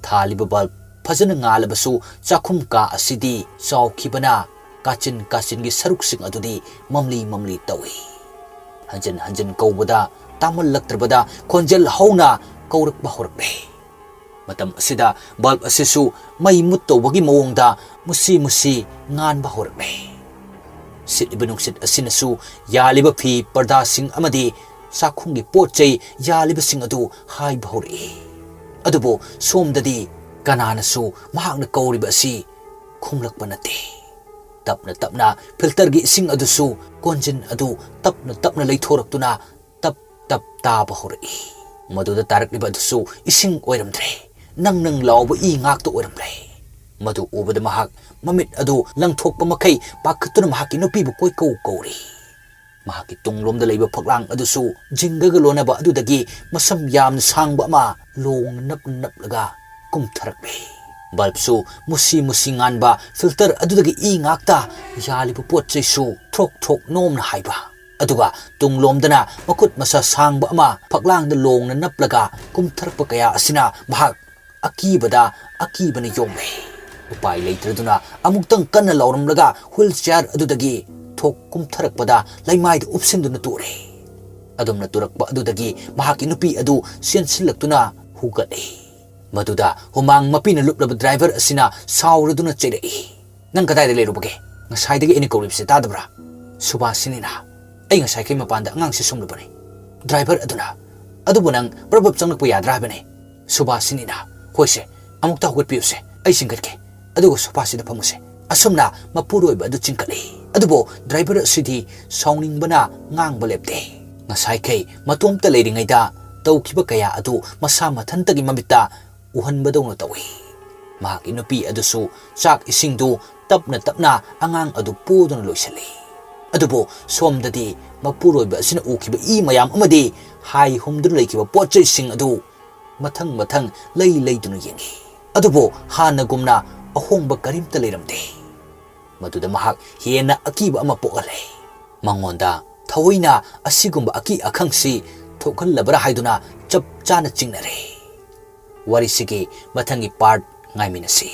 thaliba bal phajana ngalabasu chakhum ka asidi chawkhibana kachin gi saruk sing adudi mamli tawi hanjan kaubada tamal laktrabada khonjel hauna kaurak bahorakbe matam asida bulb asisu mai mutto bagi mawongda musi ngan bahorakbe sit ibnung sit asinasu yaliba phi parda sing amadi sakhungi pochei yaliba sing adu hai bahori ꯑꯗꯨꯕꯨ ꯁꯣꯝꯗꯗꯤ ꯀꯅꯥꯅꯁꯨ ꯃꯍꯥꯛꯅ ꯀꯧꯔꯤꯕ ꯑꯁꯤ ꯈꯨꯝꯂꯛꯄ ꯅꯠꯇꯦ꯫ ꯇꯞꯅ ꯇꯞꯅ ꯐꯤꯜꯇꯔꯒꯤ ꯏꯁꯤꯡ ꯑꯗꯨꯁꯨ ꯀꯣꯟꯖꯤꯟ ꯑꯗꯨ ꯇꯞꯅ ꯇꯞꯅ ꯂꯩꯊꯣꯔꯛꯇꯨꯅ ꯇꯞ ꯇꯞ ꯇꯥꯕ ꯍꯧꯔꯛꯏ꯫ ꯃꯗꯨꯗ ꯇꯥꯔꯛꯂꯤꯕ ꯑꯗꯨꯁꯨ ꯏꯁꯤꯡ ꯑꯣꯏꯔꯝꯗ꯭ꯔꯦ, ꯅꯪ ꯅꯪ ꯂꯥꯎꯕ ꯏ ꯉꯥꯛꯇ ꯑꯣꯏꯔꯝꯂꯦ꯫ ꯃꯗꯨ ꯎꯕꯗ ꯃꯍꯥꯛ ꯃꯃꯤꯠ ꯑꯗꯨ ꯂꯪꯊꯣꯛꯄ ꯃꯈꯩ ꯄꯥꯈꯠꯇꯨꯅ ꯃꯍꯥꯛꯀꯤ ꯅꯨꯄꯤꯕꯨ ꯀꯣꯏꯀꯧ ꯀꯧꯔꯤ꯫ ꯃꯍꯥꯛꯀꯤ ꯇꯨꯡꯂꯣꯝꯗ ꯂꯩꯕ ꯐꯛꯂꯥꯡ ꯑꯗꯨꯁꯨ ꯖꯤꯡꯒꯒ ꯂꯣꯟꯅꯕ ꯑꯗꯨꯗꯒꯤ ꯃꯁꯝ ꯌꯥꯝꯅ ꯁꯥꯡꯕ ꯑꯃ ꯂꯣꯡꯅ ꯅꯞꯅ ꯅꯞꯂꯒ ꯀꯨꯝꯊꯔꯛꯂꯦ꯫ ꯕꯜꯕꯁꯨ ꯃꯨꯁꯤ ꯃꯨꯁꯤ ꯉꯥꯟꯕ ꯐꯤꯜꯇꯔ ꯑꯗꯨꯗꯒꯤ ꯏ ꯉꯥꯛꯇ ꯌꯥꯜꯂꯤꯕ ꯄꯣꯠ ꯆꯩꯁꯨ ꯊ꯭ꯔꯣꯛ ꯊ꯭ꯔꯣꯛ ꯅꯣꯝꯅ ꯍꯥꯏꯕ, ꯑꯗꯨꯒ ꯇꯨꯡꯂꯣꯝꯗꯅ ꯃꯈꯨꯠ ꯃꯁꯥ ꯁꯥꯡꯕ ꯑꯃ ꯐꯛꯂꯥꯡꯗ ꯂꯣꯡꯅ ꯅꯞꯂꯒ ꯀꯨꯝꯊꯔꯛꯄ ꯀꯌꯥ ꯑꯁꯤꯅ ꯃꯍꯥꯛ ꯑꯀꯤꯕꯅ ꯌꯣꯝꯂꯦ꯫ ꯎꯄꯥꯏ ꯂꯩꯇ꯭ꯔꯗꯨꯅ ꯑꯃꯨꯛꯇꯪ ꯀꯟꯅ ꯂꯥꯎꯔꯝꯂꯒ ꯍꯨꯏꯜ ꯆꯤꯌꯥꯔ ꯑꯗꯨꯗꯒꯤ ꯊꯣꯛ ꯀꯨꯝꯊꯔꯛꯄꯗ ꯂꯩꯃꯥꯏꯗ ꯎꯞꯁꯤꯟꯗꯨꯅ ꯇꯨꯔꯦ꯫ ꯑꯗꯨꯝꯅ ꯇꯨꯔꯛꯄ ꯑꯗꯨꯗꯒꯤ ꯃꯍꯥꯛꯀꯤ ꯅꯨꯄꯤ ꯑꯗꯨ ꯆꯦꯟꯁꯤꯜꯂꯛꯇꯨꯅ ꯍꯨꯒꯠꯂꯦ꯫ ꯃꯗꯨꯗ ꯍꯨꯃꯥꯡ ꯃꯄꯤꯅ ꯂꯨꯞꯂꯕ ꯗ꯭ꯔꯥꯏꯚꯔ ꯑꯁꯤꯅ ꯁꯥꯎꯔꯗꯨꯅ ꯆꯩꯔꯛꯏ, ꯅꯪ ꯀꯗꯥꯏꯗ ꯂꯩꯔꯨꯕꯒꯦ? ꯉꯁꯥꯏꯗꯒꯤ ꯑꯩꯅ ꯀꯧꯔꯤꯕꯁꯦ ꯇꯥꯗꯕ꯭ꯔꯥ? ꯁꯨꯕꯥꯁꯤꯅꯤꯅ, ꯑꯩ ꯉꯁꯥꯏꯈꯩ ꯃꯄꯥꯟꯗ ꯑꯉꯥꯡꯁꯦ ꯁꯨꯝꯂꯨꯕꯅꯤ꯫ ꯗ꯭ꯔꯥꯏꯚꯔ ꯑꯗꯨꯅ, ꯑꯗꯨꯕꯨ ꯅꯪ ꯄ꯭ꯔꯕꯞ ꯆꯪꯂꯛꯄ ꯌꯥꯗ꯭ꯔꯥ ꯍꯥꯏꯕꯅꯤ꯫ ꯁꯨꯕꯥꯁꯤꯅꯤꯅ, ꯍꯣꯏꯁꯦ, ꯑꯃꯨꯛꯇ ꯍꯧꯒꯠꯄꯤꯌꯨꯁꯦ, ꯑꯩ ꯆꯤꯡꯈꯠꯀꯦ, ꯑꯗꯨꯒ ꯁꯣꯐꯥꯁꯤꯗ ꯐꯝꯃꯨꯁꯦ꯫ ꯑꯁꯨꯝꯅ ꯃꯄꯨꯔꯣꯏꯕ ꯑꯗꯨ ꯆꯤꯡꯈꯠꯂꯤ꯫ ꯑꯗꯨꯕꯨ ꯗ꯭ꯔꯥꯏꯚꯔ ꯑꯁꯤꯗꯤ ꯁꯥꯎꯅꯤꯡꯕꯅ ꯉꯥꯡꯕ ꯂꯦꯞꯇꯦ꯫ ꯉꯁꯥꯏꯈꯩ ꯃꯇꯣꯝꯇ ꯂꯩꯔꯤꯉꯩꯗ ꯇꯧꯈꯤꯕ ꯀꯌꯥ ꯑꯗꯨ ꯃꯁꯥ ꯃꯊꯟꯇꯒꯤ ꯃꯃꯤꯠꯇ ꯎꯍꯟꯕꯗꯧꯅ ꯇꯧꯏ꯫ ꯃꯍꯥꯛꯀꯤ ꯅꯨꯄꯤ ꯑꯗꯨꯁꯨ ꯆꯥꯛ ꯏꯁꯤꯡꯗꯨ ꯇꯞꯅ ꯇꯞꯅ ꯑꯉꯥꯡ ꯑꯗꯨ ꯄꯣꯗꯨꯅ ꯂꯣꯏꯁꯤꯜꯂꯤ꯫ ꯑꯗꯨꯕꯨ ꯁꯣꯝꯗꯗꯤ ꯃꯄꯨꯔꯣꯏꯕ ꯑꯁꯤꯅ ꯎꯈꯤꯕ ꯏ ꯃꯌꯥꯝ ꯑꯃꯗꯤ ꯍꯥꯏ ꯍꯨꯝꯗꯨꯅ ꯂꯩꯈꯤꯕ ꯄꯣꯠ ꯆꯩꯁꯤꯡ ꯑꯗꯨ ꯃꯊꯪ ꯃꯊꯪ ꯂꯩꯗꯨꯅ ꯌꯦꯡꯉꯤ꯫ ꯑꯗꯨꯕꯨ ꯍꯥꯟꯅꯒꯨꯝꯅ ꯑꯍꯣꯡꯕ ꯀꯔꯤꯝꯇ ꯂꯩꯔꯝꯗꯦ꯫ ꯃꯗꯨꯗ ꯃꯍꯥꯛ ꯍꯦꯟꯅ ꯑꯀꯤꯕ ꯑꯃ ꯄꯣꯛꯍꯜꯂꯦ꯫ ꯃꯉꯣꯟꯗ ꯊꯑꯣꯏꯅ ꯑꯁꯤꯒꯨꯝꯕ ꯑꯀꯤ ꯑꯈꯪꯁꯤ ꯊꯣꯛꯍꯜꯂꯕ꯭ꯔꯥ ꯍꯥꯏꯗꯨꯅ ꯆꯞ ꯆꯥꯅ ꯆꯤꯡꯅꯔꯦ꯫ ꯋꯥꯔꯤꯁꯤꯒꯤ ꯃꯊꯪꯒꯤ ꯄꯥꯔꯠ ꯉꯥꯏꯃꯤꯟꯅꯁꯤ꯫